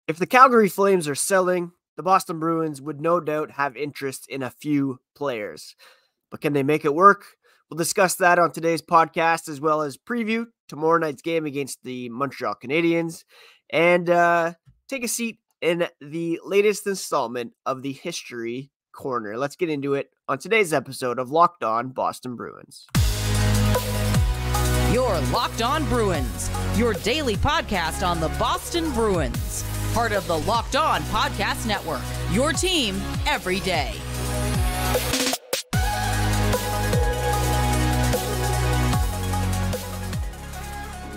If the Calgary Flames are selling, the Boston Bruins would no doubt have interest in a few players. But can they make it work? We'll discuss that on today's podcast, as well as preview tomorrow night's game against the Montreal Canadiens, and take a seat in the latest installment of the History Corner. Let's get into it on today's episode of Locked On Boston Bruins. You're Locked On Bruins, your daily podcast on the Boston Bruins. Part of the Locked On Podcast Network, your team every day.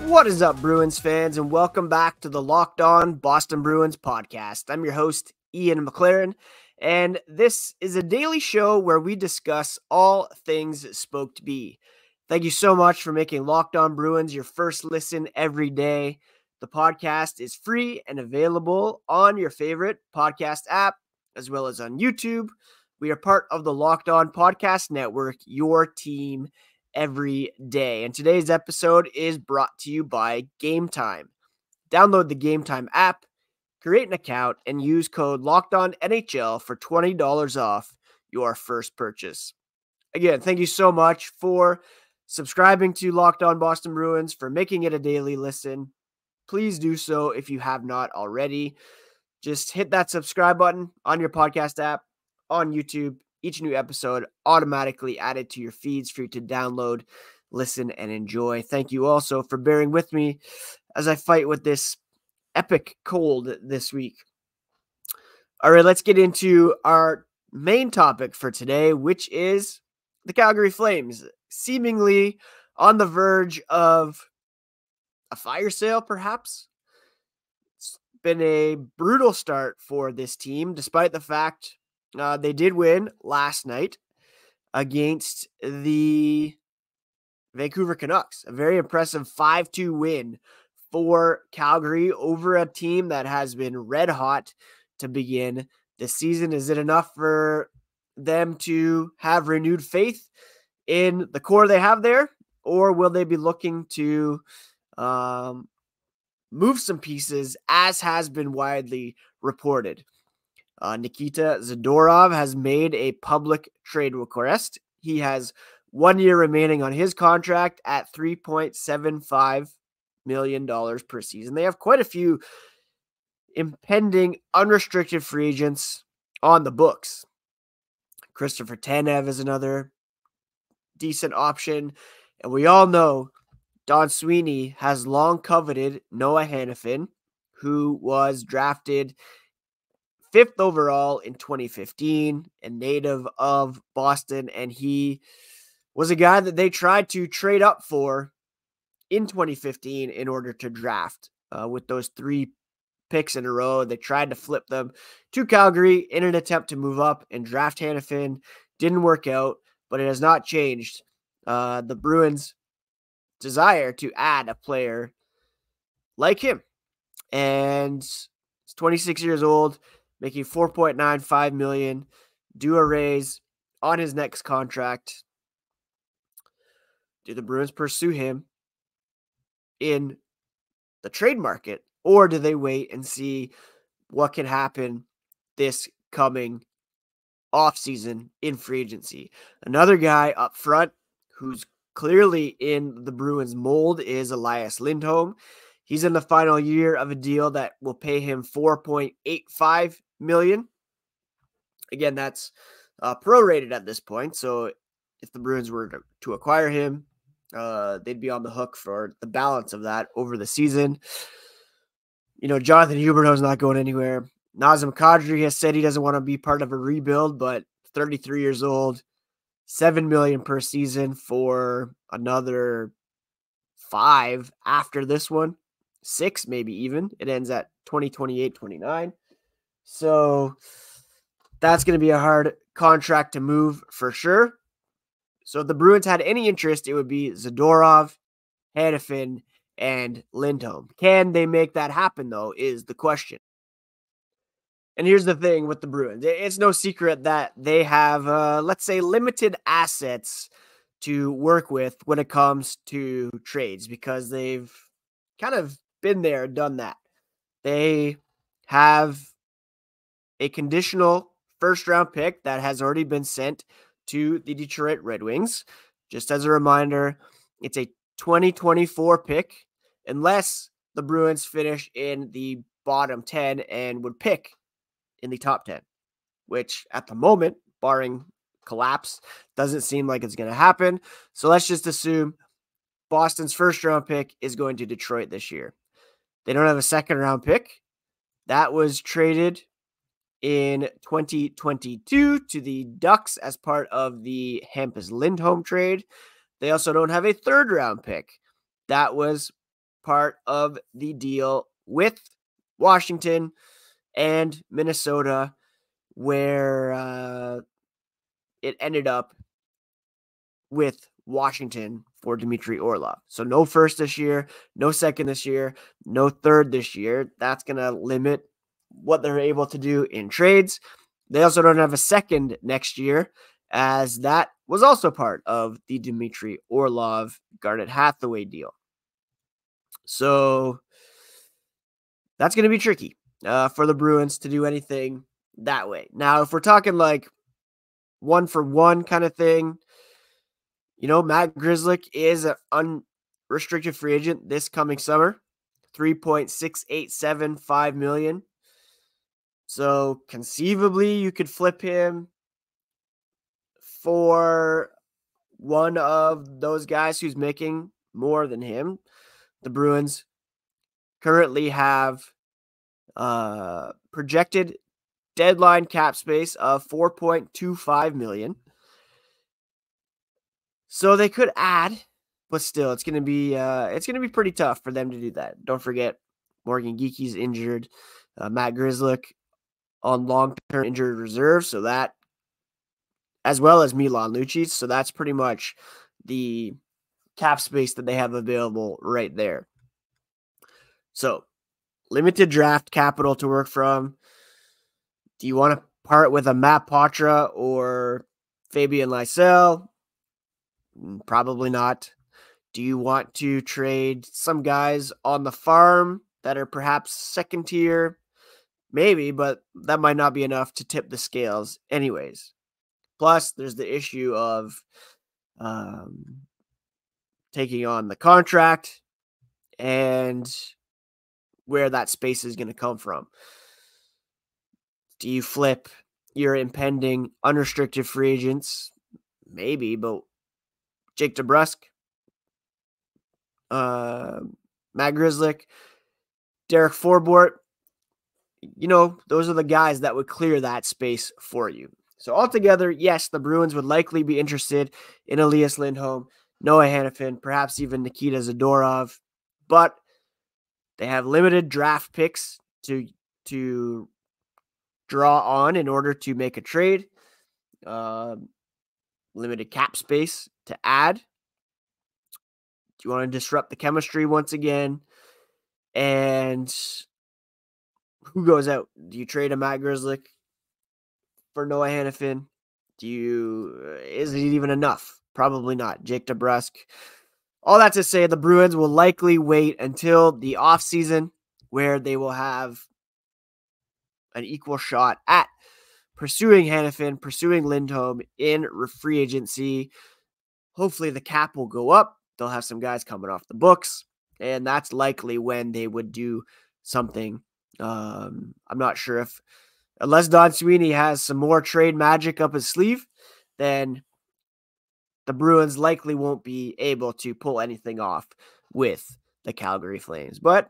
What is up, Bruins fans, and welcome back to the Locked On Boston Bruins podcast. I'm your host, Ian McLaren, and this is a daily show where we discuss all things Spoke to Be. Thank you so much for making Locked On Bruins your first listen every day. The podcast is free and available on your favorite podcast app, as well as on YouTube. We are part of the Locked On Podcast Network, your team every day. And today's episode is brought to you by GameTime. Download the GameTime app, create an account, and use code LOCKEDONNHL for $20 off your first purchase. Again, thank you so much for subscribing to Locked On Boston Bruins, for making it a daily listen. Please do so if you have not already. Just hit that subscribe button on your podcast app, on YouTube. Each new episode automatically added to your feeds for you to download, listen, and enjoy. Thank you also for bearing with me as I fight with this epic cold this week. All right, let's get into our main topic for today, which is the Calgary Flames, seemingly on the verge of a fire sale, perhaps. It's been a brutal start for this team, despite the fact they did win last night against the Vancouver Canucks. A very impressive 5-2 win for Calgary over a team that has been red hot to begin the season. Is it enough for them to have renewed faith in the core they have there, or will they be looking to move some pieces, as has been widely reported? Nikita Zadorov has made a public trade request. He has 1 year remaining on his contract at $3.75 million per season. They have quite a few impending unrestricted free agents on the books. Christopher Tanev is another decent option. And we all know Don Sweeney has long coveted Noah Hanifin, who was drafted 5th overall in 2015, a native of Boston, and he was a guy that they tried to trade up for in 2015 in order to draft. With those 3 picks in a row, they tried to flip them to Calgary in an attempt to move up and draft Hanifin. Didn't work out, but it has not changed the Bruins' desire to add a player like him. And he's 26 years old, making $4.95 million, due a raise on his next contract. Do the Bruins pursue him in the trade market, or do they wait and see what can happen this coming offseason in free agency? Another guy up front who's clearly in the Bruins mold is Elias Lindholm. He's in the final year of a deal that will pay him $4.85 million. Again, that's prorated at this point. So if the Bruins were to acquire him, they'd be on the hook for the balance of that over the season. You know, Jonathan Huberdeau's not going anywhere. Nazem Kadri has said he doesn't want to be part of a rebuild, but 33 years old, $7 million per season for another 5 after this one. 6 maybe even. It ends at 2028-29. So that's going to be a hard contract to move for sure. So if the Bruins had any interest, it would be Zadorov, Hanifin, and Lindholm. Can they make that happen, though, is the question. And here's the thing with the Bruins. It's no secret that they have, let's say, limited assets to work with when it comes to trades, because they've kind of been there, done that. They have a conditional first-round pick that has already been sent to the Detroit Red Wings. Just as a reminder, it's a 2024 pick, unless the Bruins finish in the bottom 10 and would pick in the top 10, which at the moment, barring collapse, doesn't seem like it's going to happen. So let's just assume Boston's first-round pick is going to Detroit this year. They don't have a second-round pick. That was traded in 2022 to the Ducks as part of the Elias Lindholm trade. They also don't have a third-round pick. That was part of the deal with Washington and Minnesota, where it ended up with Washington for Dmitry Orlov. So no first this year, no second this year, no third this year. That's going to limit what they're able to do in trades. They also don't have a second next year, as that was also part of the Dmitry Orlov Garnet Hathaway deal. So that's going to be tricky for the Bruins to do anything that way. Now, if we're talking like one for one kind of thing, Matt Grzelcyk is an unrestricted free agent this coming summer, $3.6875 million. So conceivably, you could flip him for one of those guys who's making more than him. The Bruins currently have projected deadline cap space of $4.25 million. So they could add, but still, it's going to be pretty tough for them to do that. Don't forget, Morgan Geekie's injured, Matt Grzelcyk on long-term injured reserve, so that, as well as Milan Lucic, so that's pretty much the cap space that they have available right there. So, limited draft capital to work from. Do you want to part with a Matt Patra or Fabian Lysell? Probably not. Do you want to trade some guys on the farm that are perhaps second tier? Maybe, but that might not be enough to tip the scales anyways. Plus, there's the issue of taking on the contract and where that space is going to come from. Do you flip your impending unrestricted free agents? Maybe, but Jake DeBrusk, Matt Grzelcyk, Derek Forbort, those are the guys that would clear that space for you. So altogether, yes, the Bruins would likely be interested in Elias Lindholm, Noah Hanifin, perhaps even Nikita Zadorov, but they have limited draft picks to draw on in order to make a trade. Limited cap space to add. Do you want to disrupt the chemistry once again? And who goes out? Do you trade a Matt Grzelcyk for Noah Hanifin? Is it even enough? Probably not. Jake DeBrusk. All that to say, the Bruins will likely wait until the offseason, where they will have an equal shot at pursuing Hanifin, pursuing Lindholm in free agency. Hopefully the cap will go up. They'll have some guys coming off the books, and that's likely when they would do something. I'm not sure if, unless Don Sweeney has some more trade magic up his sleeve, then the Bruins likely won't be able to pull anything off with the Calgary Flames. But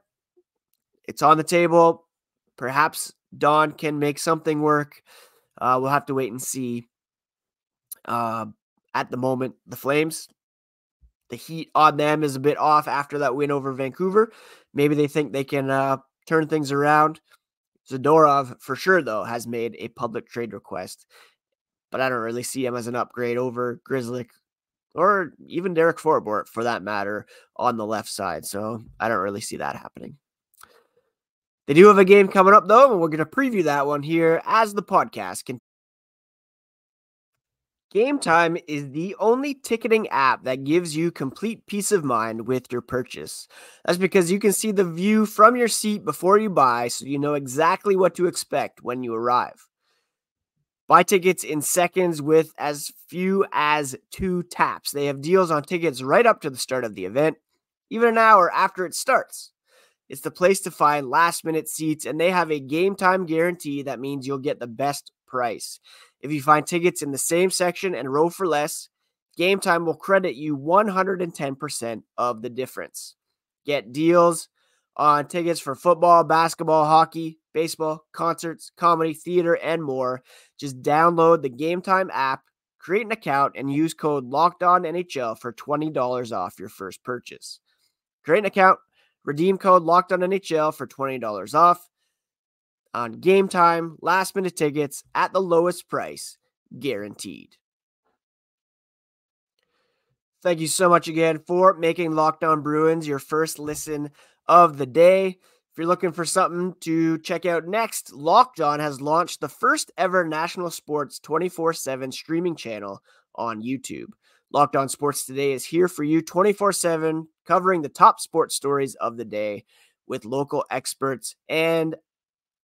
it's on the table. Perhaps Don can make something work. We'll have to wait and see. At the moment, the Flames, the heat on them is a bit off after that win over Vancouver. Maybe they think they can turn things around. Zadorov, for sure, though, has made a public trade request, but I don't really see him as an upgrade over Grzelcyk or even Derek Forbort, for that matter, on the left side. So I don't really see that happening. They do have a game coming up, though, and we're going to preview that one here as the podcast continues. GameTime is the only ticketing app that gives you complete peace of mind with your purchase. That's because you can see the view from your seat before you buy, so you know exactly what to expect when you arrive. Buy tickets in seconds with as few as 2 taps. They have deals on tickets right up to the start of the event, even an hour after it starts. It's the place to find last-minute seats, and they have a game-time guarantee that means you'll get the best price. If you find tickets in the same section and row for less, GameTime will credit you 110% of the difference. Get deals on tickets for football, basketball, hockey, baseball, concerts, comedy, theater, and more. Just download the GameTime app, create an account, and use code LOCKEDONNHL for $20 off your first purchase. Create an account, redeem code LOCKEDONNHL for $20 off on GameTime, last-minute tickets at the lowest price, guaranteed. Thank you so much again for making Locked On Bruins your first listen of the day. If you're looking for something to check out next, Locked On has launched the first ever national sports 24/7 streaming channel on YouTube. Locked On Sports Today is here for you 24/7, covering the top sports stories of the day with local experts and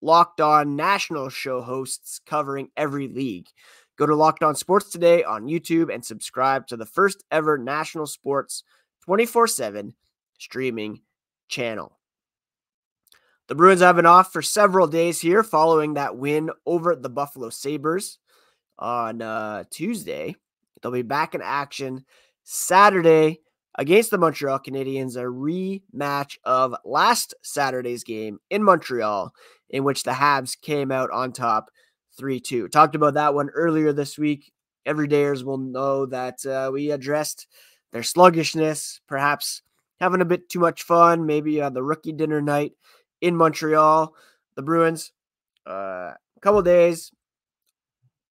Locked On national show hosts covering every league. Go to Locked On Sports Today on YouTube and subscribe to the first ever national sports 24/7 streaming channel. The Bruins have been off for several days here following that win over the Buffalo Sabres on Tuesday. They'll be back in action Saturday against the Montreal Canadiens, a rematch of last Saturday's game in Montreal, in which the Habs came out on top 3-2. Talked about that one earlier this week. Everydayers will know that we addressed their sluggishness, perhaps having a bit too much fun, maybe the rookie dinner night in Montreal. The Bruins, a couple days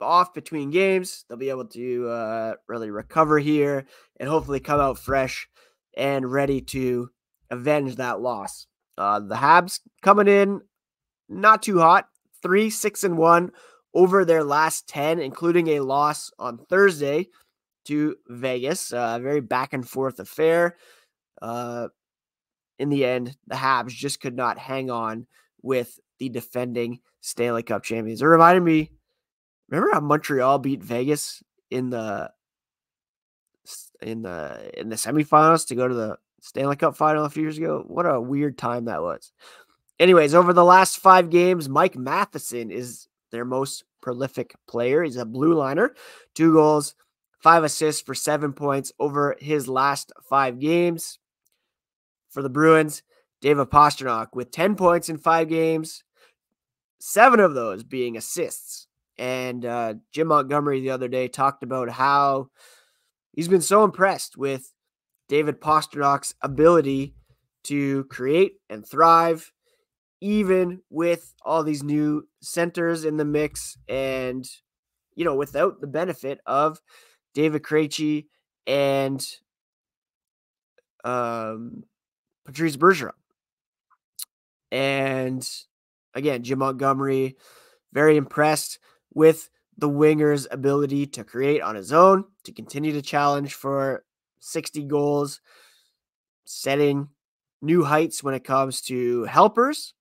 off between games. They'll be able to really recover here and hopefully come out fresh and ready to avenge that loss. The Habs coming in not too hot, 3-6-1 over their last 10, including a loss on Thursday to Vegas. A very back and forth affair. In the end, the Habs just could not hang on with the defending Stanley Cup champions. It reminded me, remember how Montreal beat Vegas in the semifinals to go to the Stanley Cup final a few years ago? What a weird time that was. Anyways, over the last 5 games, Mike Matheson is their most prolific player. He's a blue liner, 2 goals, 5 assists for 7 points over his last 5 games. For the Bruins, David Pastrnak with 10 points in 5 games, 7 of those being assists. And Jim Montgomery the other day talked about how he's been so impressed with David Pasternak's ability to create and thrive, even with all these new centers in the mix and, without the benefit of David Krejci and Patrice Bergeron. And again, Jim Montgomery, very impressed with the winger's ability to create on his own, to continue to challenge for 60 goals, setting new heights when it comes to helpers,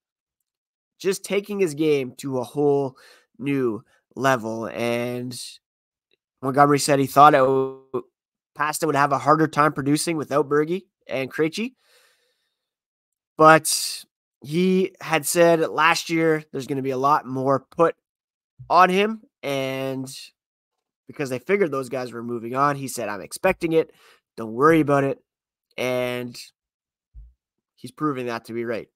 just taking his game to a whole new level. And Montgomery said he thought Pasta would have a harder time producing without Bergie and Krejci. But he had said last year there's going to be a lot more put on him. And because they figured those guys were moving on, he said, I'm expecting it. Don't worry about it. And he's proving that to be right.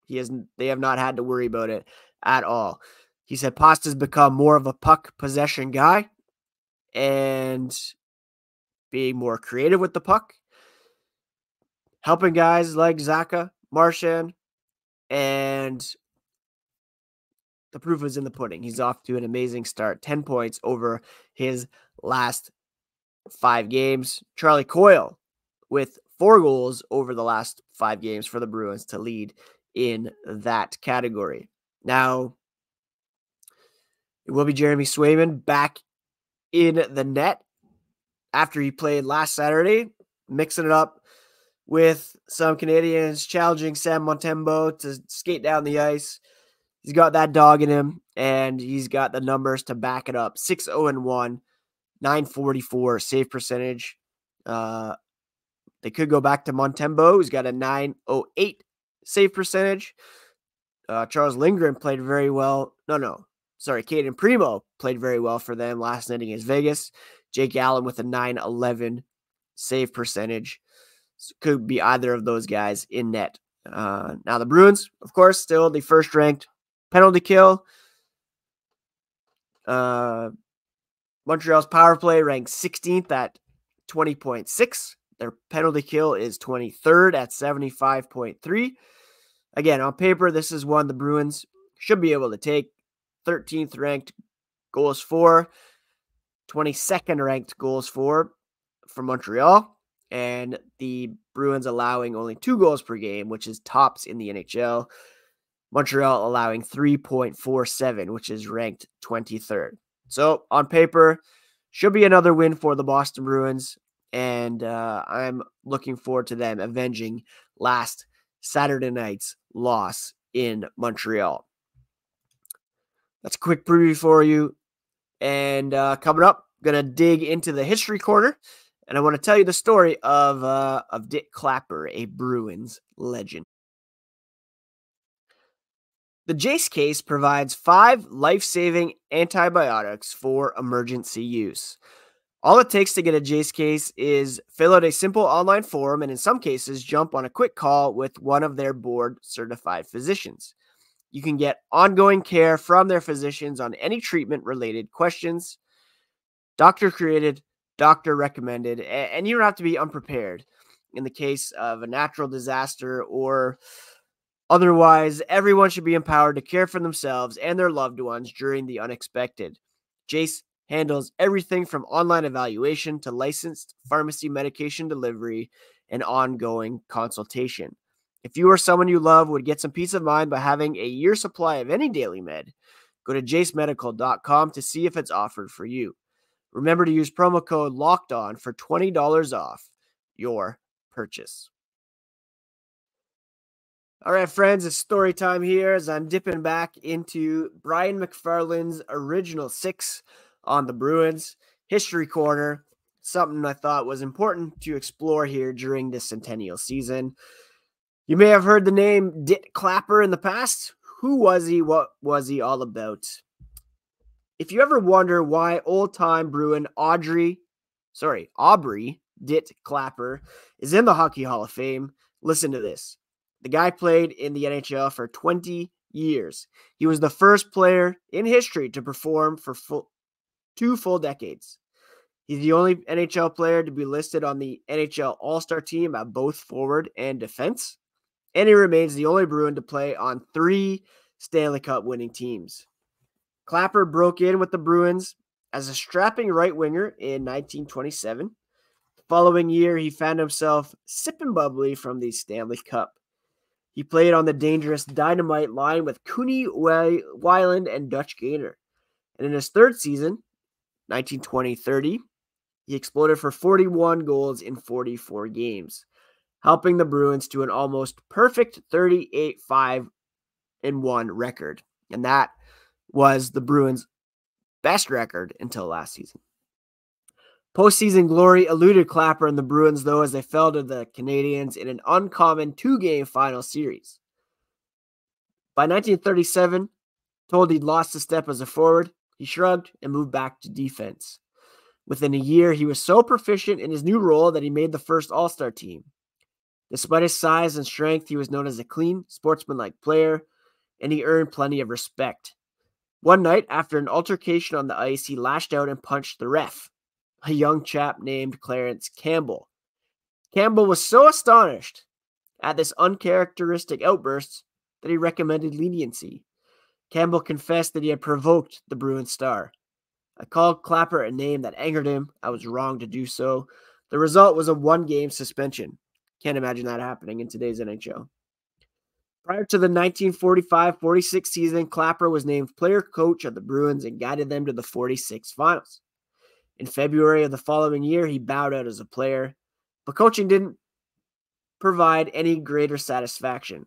They have not had to worry about it at all. He said Pasta's become more of a puck possession guy and being more creative with the puck, helping guys like Zaka, Marchand, and the proof is in the pudding. He's off to an amazing start. 10 points over his last 5 games. Charlie Coyle with 4 goals over the last 5 games for the Bruins to lead in that category. Now, it will be Jeremy Swayman back in the net after he played last Saturday, mixing it up with some Canadians challenging Sam Montembeault to skate down the ice. He's got that dog in him, and he's got the numbers to back it up. 6-0-1, 944 save percentage. They could go back to Montembeault, who's got a 908 save percentage. Charles Lindgren played very well. Caden Primo played very well for them last night against Vegas. Jake Allen with a 911 save percentage. So could be either of those guys in net. Now the Bruins, of course, still the first-ranked penalty kill. Montreal's power play ranks 16th at 20.6. Their penalty kill is 23rd at 75.3. Again, on paper, this is one the Bruins should be able to take. 13th ranked goals for, 22nd ranked goals for Montreal. And the Bruins allowing only 2 goals per game, which is tops in the NHL. Montreal allowing 3.47, which is ranked 23rd. So on paper, should be another win for the Boston Bruins. And I'm looking forward to them avenging last Saturday night's loss in Montreal. That's a quick preview for you. And coming up, going to dig into the history corner. And I want to tell you the story of Dit Clapper, a Bruins legend. The Jace Case provides 5 life-saving antibiotics for emergency use. All it takes to get a Jace Case is fill out a simple online form and in some cases jump on a quick call with one of their board-certified physicians. You can get ongoing care from their physicians on any treatment-related questions. Doctor-created, doctor-recommended, and you don't have to be unprepared. In the case of a natural disaster or otherwise, everyone should be empowered to care for themselves and their loved ones during the unexpected. Jace handles everything from online evaluation to licensed pharmacy medication delivery and ongoing consultation. If you or someone you love would get some peace of mind by having a year's supply of any daily med, go to jacemedical.com to see if it's offered for you. Remember to use promo code LOCKEDON for $20 off your purchase. All right, friends, it's story time here as I'm dipping back into Brian McFarland's original 6 on the Bruins. History corner, something I thought was important to explore here during this centennial season. You may have heard the name Dit Clapper in the past. Who was he? What was he all about? If you ever wonder why old-time Bruin Aubrey Dit Clapper is in the Hockey Hall of Fame, listen to this. The guy played in the NHL for 20 years. He was the first player in history to perform for 2 full decades. He's the only NHL player to be listed on the NHL All-Star team at both forward and defense. And he remains the only Bruin to play on 3 Stanley Cup winning teams. Clapper broke in with the Bruins as a strapping right winger in 1927. The following year, he found himself sipping bubbly from the Stanley Cup. He played on the dangerous Dynamite line with Cooney, Weiland, and Dutch Gaynor. And in his 3rd season, 1920-30, he exploded for 41 goals in 44 games, helping the Bruins to an almost perfect 38-5-1 record. And that was the Bruins' best record until last season. Postseason glory eluded Clapper and the Bruins, though, as they fell to the Canadiens in an uncommon 2-game final series. By 1937, told he'd lost a step as a forward, he shrugged and moved back to defense. Within a year, he was so proficient in his new role that he made the first All-Star team. Despite his size and strength, he was known as a clean, sportsmanlike player, and he earned plenty of respect. One night, after an altercation on the ice, he lashed out and punched the ref, a young chap named Clarence Campbell. Campbell was so astonished at this uncharacteristic outburst that he recommended leniency. Campbell confessed that he had provoked the Bruins star. I called Clapper a name that angered him. I was wrong to do so. The result was a 1-game suspension. Can't imagine that happening in today's NHL. Prior to the 1945-46 season, Clapper was named player coach of the Bruins and guided them to the 46 finals. In February of the following year, he bowed out as a player, but coaching didn't provide any greater satisfaction.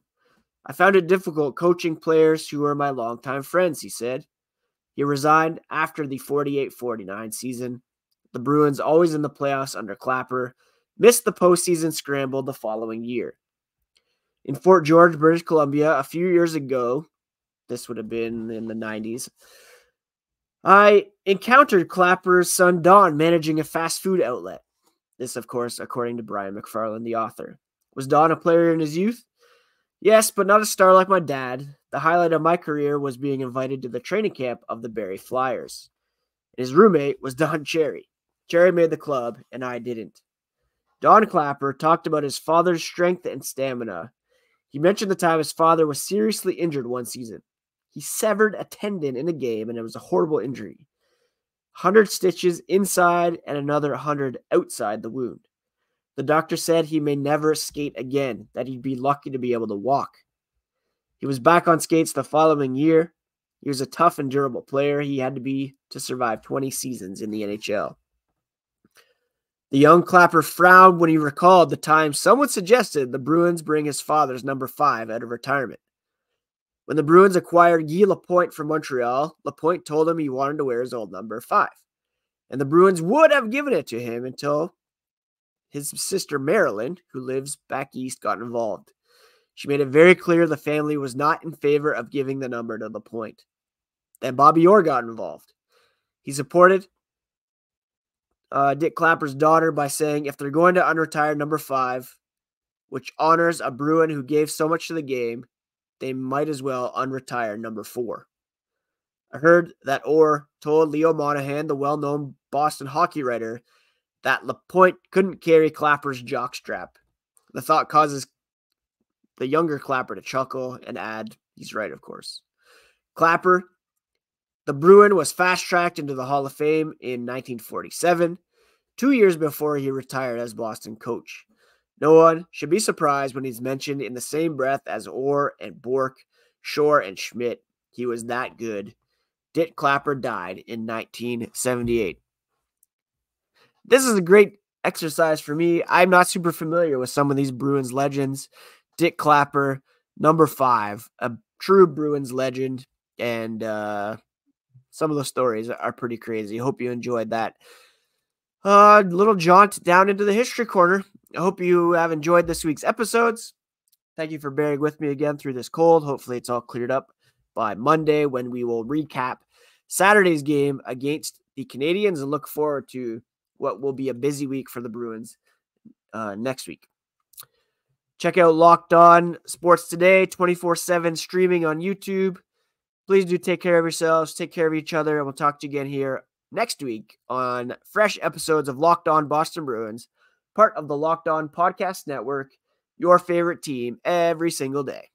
I found it difficult coaching players who were my longtime friends, he said. He resigned after the 48-49 season. The Bruins, always in the playoffs under Clapper, missed the postseason scramble the following year. In Fort George, British Columbia, a few years ago, this would have been in the 90s, I encountered Clapper's son Don managing a fast food outlet. This, of course, according to Brian McFarland, the author. Was Don a player in his youth? Yes, but not a star like my dad. The highlight of my career was being invited to the training camp of the Barrie Flyers. His roommate was Don Cherry. Cherry made the club, and I didn't. Don Clapper talked about his father's strength and stamina. He mentioned the time his father was seriously injured one season. He severed a tendon in a game, and it was a horrible injury. 100 stitches inside and another 100 outside the wound. The doctor said he may never skate again, that he'd be lucky to be able to walk. He was back on skates the following year. He was a tough and durable player he had to be to survive 20 seasons in the NHL. The young Clapper frowned when he recalled the time someone suggested the Bruins bring his father's number 5 out of retirement. When the Bruins acquired Guy Lapointe from Montreal, Lapointe told him he wanted to wear his old number 5. And the Bruins would have given it to him until his sister Marilyn, who lives back east, got involved. She made it very clear the family was not in favor of giving the number to Lapointe. Then Bobby Orr got involved. He supported Dit Clapper's daughter by saying if they're going to unretire number 5, which honors a Bruin who gave so much to the game, they might as well unretire number 4. I heard that Orr told Leo Monahan, the well-known Boston hockey writer, that Lapointe couldn't carry Clapper's jockstrap. The thought causes the younger Clapper to chuckle and add, he's right, of course. Clapper, the Bruin, was fast-tracked into the Hall of Fame in 1947, 2 years before he retired as Boston coach. No one should be surprised when he's mentioned in the same breath as Orr and Bork, Shore and Schmidt. He was that good. Dit Clapper died in 1978. This is a great exercise for me. I'm not super familiar with some of these Bruins legends. Dit Clapper, number 5, a true Bruins legend, and some of the stories are pretty crazy. Hope you enjoyed that. Little jaunt down into the history corner. I hope you have enjoyed this week's episodes. Thank you for bearing with me again through this cold. Hopefully it's all cleared up by Monday when we will recap Saturday's game against the Canadiens and look forward to what will be a busy week for the Bruins next week. Check out Locked On Sports Today, 24/7 streaming on YouTube. Please do take care of yourselves, take care of each other, and we'll talk to you again here next week on fresh episodes of Locked On Boston Bruins, part of the Locked On Podcast Network, your favorite team every single day.